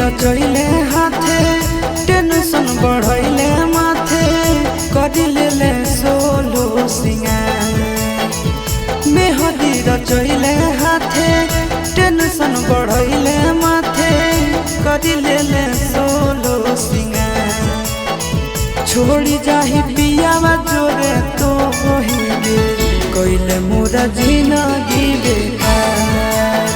रचैले हाथे टेंशन बढ़ैले माथे करिले सोलो सिंगार मेहदी रचैले हाथे टेंशन बढ़ैले माथे करिले सोलो सिंगार छोड़ी जाही पियावा जोरे तो होइगे कइले मोरा जिंदगी बेकार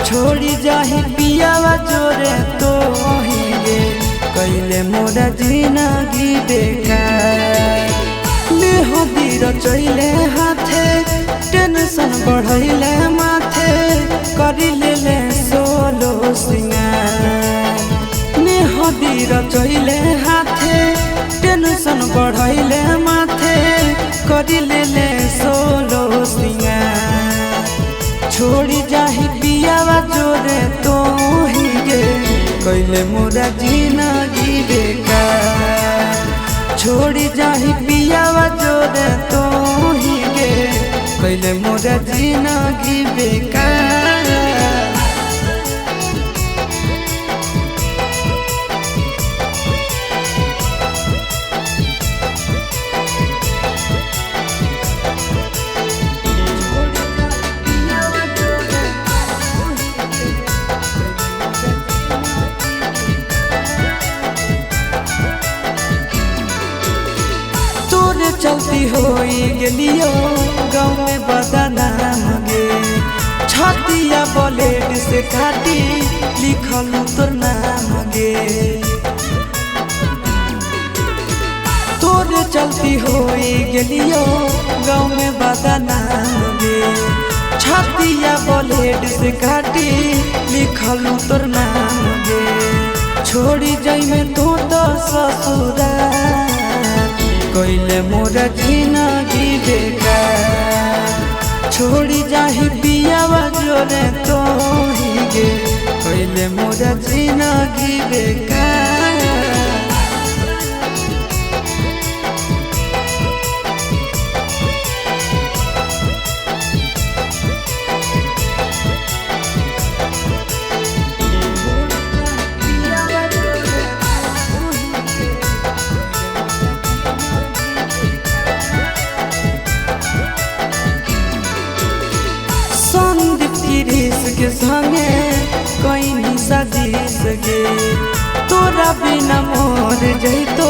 छोड़ी जाही पियावा जोरे तो होइगे कइले मोरा जिंदगी बेकार मेहदी रचैले हाथे टेंशन बढ़ैले माथे करिले सोलो सिंगार मेहदी रचैले हाथे टेंशन बढ़ैले माथे करिले सोलो सिंगार छोड़ी जाही पियावा जोरे तो होइगे कइले मोरा जिंदगी बेकार छोड़ी जाही पियावा जोरे तो होइगे कइले मोरा जिंदगी बेकार चलती होई गेलियो गाँव में बदनाम गे छतिया ब्लेड से काटी लिखल तोर नाम गे तोरे चलती होई गेलियो गाँव में बदनाम गे छतिया ब्लेड से काटी लिखल तोर नाम गे छोड़ी जाई में तो ससुराल कइले मोरा जिंदगी बेकार छोड़ी जाही पियावा जोरे तो होइगे कइले मोरा जिंदगी बेकार के संगे कहीं सजीस गे तोरा बिना मोर जैतो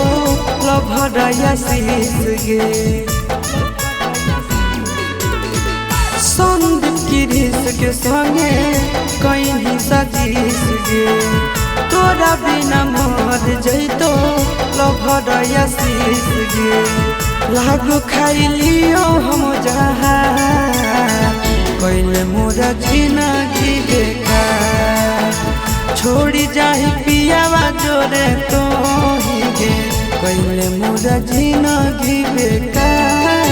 लभरया शीस गे संदीप गिरीश के संगे कहीं सजीस गे तोरा बिना मोर जैतो लभरया शीस गे लागू खाई लियो हम जहाँ कइले मोरा जिंदगी बेकार छोड़ी जाही पियावा जोरे तो होइगे कइले मोरा जिंदगी बेकार।